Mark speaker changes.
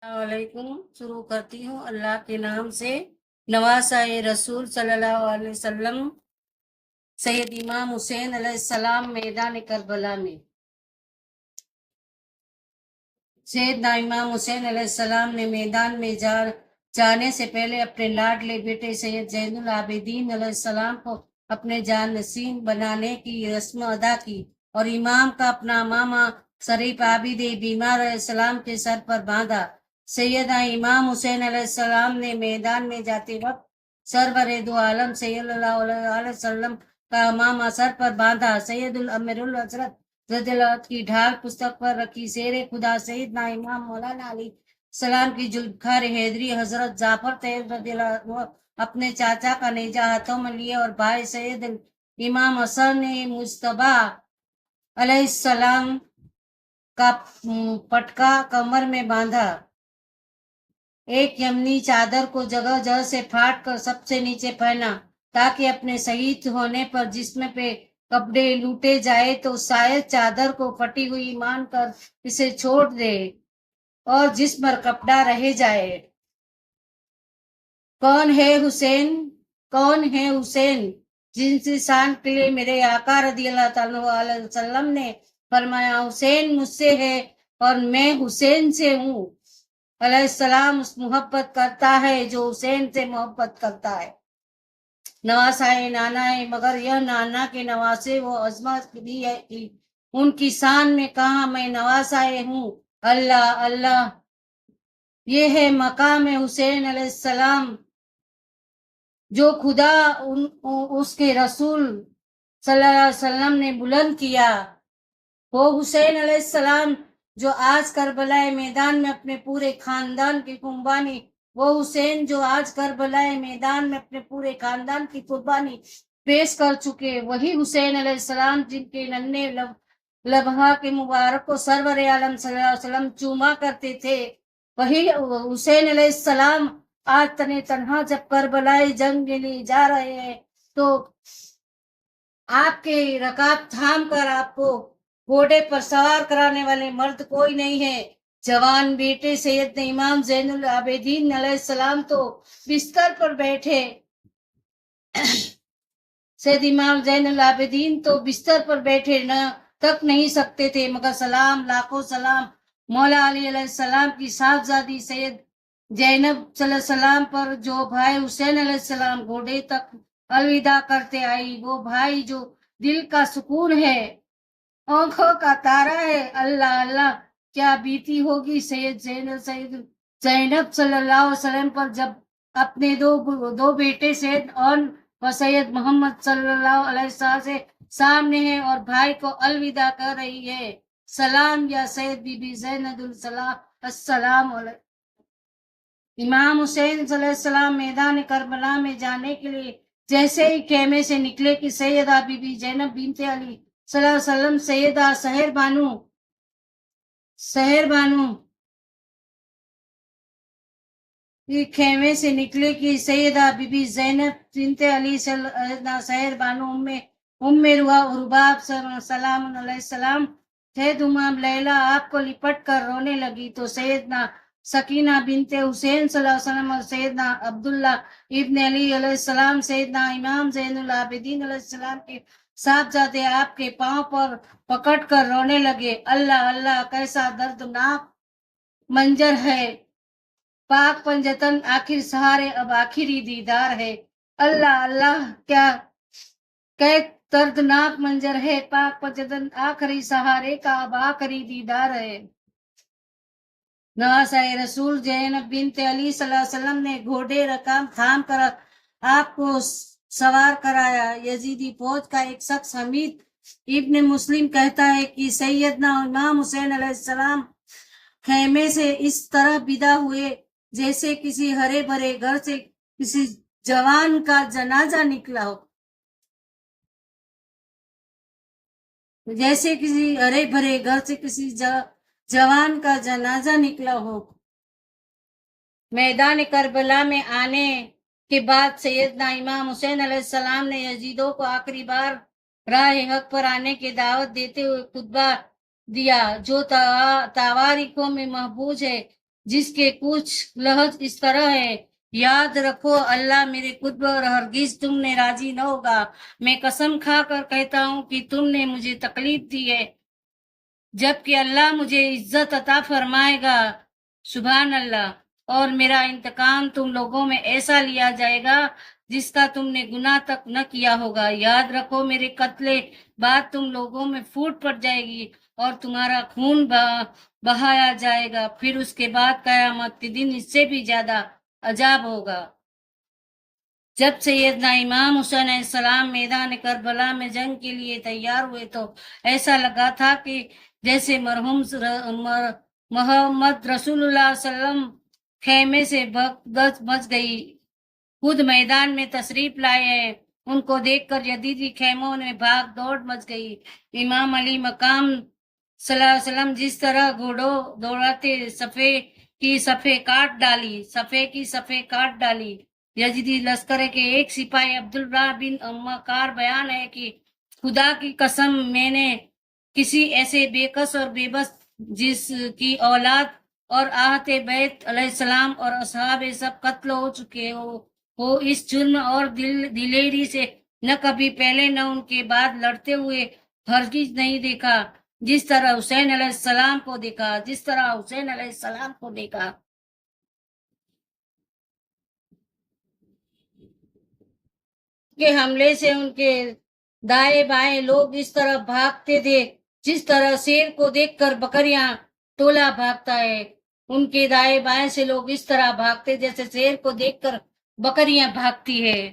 Speaker 1: वालेकुम। शुरू करती हूँ अल्लाह के नाम से। नवासा रसूल सल्लल्लाहु अलैहि वसल्लम सैयद इमाम हुसैन अलैहिस्सलाम मैदान करबला में। सैयदना इमाम हुसैन अलैहिस्सलाम ने मैदान में जाने से पहले अपने लाडले बेटे सैयद जैनुल आबिदीन अलैहिस्सलाम को अपने जानशीन बनाने की रस्म अदा की और इमाम का अपना मामा शरीफ आबिद बीमार अलैहिस्सलाम के सर पर बांधा। सैयदना इमाम हुसैन अलैहिस्सलाम ने मैदान में जाते वक्त सरवरे दो आलम सल्लल्लाहु अलैहि वसल्लम का मामा सर पर बांधा। सैयदुल अमीरुल हजरत रज़ियल्लाहु की ढाल पुस्तक पर रखी। शेरे खुदा सैयदना इमाम मौलाना अली सलाम की जुल्फकार हैदरी हजरत जाफर तैयब रज़ियल्लाहु अपने चाचा का नेजा हाथों में लिए और भाई सैयद इमाम हसन मुस्तबा अलैहिस्सलाम का पटका कमर में बांधा। एक यमनी चादर को जगह जगह से फाड़ कर सबसे नीचे पहना ताकि अपने शहीद होने पर जिस्म पे कपड़े लूटे जाए तो शायद चादर को फटी हुई मानकर इसे छोड़ दे और जिस्म पर कपड़ा रह जाए। कौन है हुसैन, कौन है हुसैन जिनकी शान के लिए मेरे आका रज़ियल्लाहु अलैहि वसल्लम ने फरमाया, हुसैन मुझसे है और मैं हुसैन से हूँ। अलैहिस्सलाम उस मोहब्बत करता है जो हुसैन से मोहब्बत करता है। नवासा है, नाना है, मगर यह नाना के नवासे वो अजमत भी है कि उनकी शान में कहा मैं नवासा हूँ। अल्लाह अल्लाह, ये है मकाम हुसैन अलैहिस्सलाम जो खुदा उसके रसूल सल्लल्लाहु अलैहि वसल्लम ने बुलंद किया। वो हुसैन अलैहिस्सलाम जो आज करबलाए मैदान में अपने पूरे खानदान की कुर्बानी, वो हुसैन जो आज करबलाए मैदान में अपने पूरे खानदान की कुर्बानी पेश कर चुके, वही हुसैन अलैहिस्सलाम जिनके नन्हे लबहा के मुबारक को सरवर आलम सल्लल्लाहु अलैहि वसल्लम चूमा करते थे, वही हुसैन अलैहिस्सलाम आज तने तन्हा जब करबलाए जंग के लिए जा रहे हैं तो आपके रकाब थाम कर आपको घोड़े पर सवार कराने वाले मर्द कोई नहीं है। जवान बेटे सैयद इमाम जैनुल आबिदीन अलैहिस्सलाम तो बिस्तर पर बैठे सैयद इमाम जैनुल आबिदीन तो बिस्तर पर बैठे न तक नहीं सकते थे, मगर सलाम लाखों सलाम मौला अली अलैहिस्सलाम की साहबजादी सैयद जैनब सलाम पर जो भाई हुसैन अलैहिस्सलाम घोड़े तक अलविदा करते आई, वो भाई जो दिल का सुकून है, आंखों का तारा है। अल्लाह अल्लाह, क्या बीती होगी सैयद जैनब सल्लल्लाहु अलैहि वसल्लम पर जब अपने दो बेटे सैयद और सैयद मोहम्मद सल्लल्लाहु अलैहि वसल्लम से सामने है और भाई को अलविदा कर रही है। सलाम या सैयद बीबी ज़ैनबुल सलाम अस्सलाम अलैकुम। इमाम हुसैन सलाम मैदान करबला में जाने के लिए जैसे ही खेमे से निकले कि सैयदा बीबी जैनब बिनते अली सल्लल्लाहु अलैहि वसल्लम सैयदा शहर बानू खेमे से निकले कि सैयदा बीबी जैनब बिनते अली शहर बानू उम्मे रुबाब सलाम अलैहिस्सलाम थे दुमाम लैला आपको लिपट कर रोने लगी तो सैयदना सकीना बिनते हुसैन सल्लल्लाहु अलैहि वसल्लम और सैयदना अब्दुल्ला इब्न अली अलैहिस्सलाम सैयदना इमाम जैनुल आबिदीन अलैहिस्सलाम के साहबजादे आपके पांव पर पकड़ कर रोने लगे। अल्लाह अल्लाह, कैसा दर्दनाक मंजर है। पाक पंजतन आखिर सहारे अब आखिरी दीदार है। अल्लाह अल्लाह, क्या कै दर्दनाक मंजर है। पाक पंजतन आखिरी सहारे का अब आखिरी दीदार है। नवासा रसूल जैनब बिनते अली सल्लल्लाहु अलैहि वसल्लम ने घोड़े रकाम थाम कर आपको सवार कराया। यजीदी फौज का एक शख्स हमीद इब्न मुस्लिम कहता है कि सैयदना इमाम हुसैन अलैहिस्सलाम खेमे से इस तरह विदा हुए जैसे किसी हरे भरे घर से किसी जवान का जनाजा निकला हो, जैसे किसी हरे भरे घर से किसी जवान का जनाजा निकला हो। मैदान करबला में आने के बाद सैयदना इमाम हुसैन अलैहिस्सलाम ने यजीदों को आखिरी बार राह हक पर आने की दावत देते हुए खुतबा दिया जो तावारीखों में महफूज है। جس کے کچھ لفظ اس طرح ہے: یاد رکھو اللہ میرے قرب اور ہرگز تم نے راضی نہ ہوگا، میں قسم کھا کر کہتا ہوں کہ تم نے مجھے تکلیف دی ہے، جبکہ اللہ مجھے عزت عطا فرمائے گا۔ سبحان اللہ۔ اور میرا انتقام تم لوگوں میں ایسا لیا جائے گا جس کا تم نے گناہ تک نہ کیا ہوگا۔ یاد رکھو میرے قتل بعد تم لوگوں میں پھوٹ پڑ جائے گی اور تمہارا خون بہایا جائے گا، پھر اس کے بعد قیامت کے دن اس سے بھی زیادہ عذاب ہوگا۔ جب سیدنا امام حسین علیہ السلام میدان کربلا میں جنگ کے لیے تیار ہوئے تو ایسا لگا تھا کہ جیسے مرحوم محمد رسول اللہ صلی اللہ علیہ وسلم خیمے سے بچ گئی، خود میدان میں تشریف لائے ہیں۔ ان کو دیکھ کر یزیدی خیموں میں بھاگ دوڑ مچ گئی۔ امام علی مقام صلی اللہ علیہ وسلم جس طرح گھوڑوں دوڑاتے صفے کاٹ ڈالی۔ یزیدی لشکر کے ایک سپاہی عبداللہ بن امکار بیان ہے کہ خدا کی قسم میں نے کسی ایسے بے کس اور بے بس جس کی اولاد اور آہت بیت علیہ السلام اور اصحاب سب قتل ہو چکے ہو اس جرم اور دلیری سے نہ کبھی پہلے نہ ان کے بعد لڑتے ہوئے ہرگز نہیں دیکھا، جس طرح حسین علیہ السلام کو دیکھا۔ کے حملے سے ان کے دائیں بائیں لوگ اس طرح بھاگتے تھے جس طرح شیر کو دیکھ کر بکریاں ٹولا بھاگتا ہے۔ ان کے دائیں بائیں سے لوگ اس طرح بھاگتے جیسے شیر کو دیکھ کر بکریاں بھاگتی ہے۔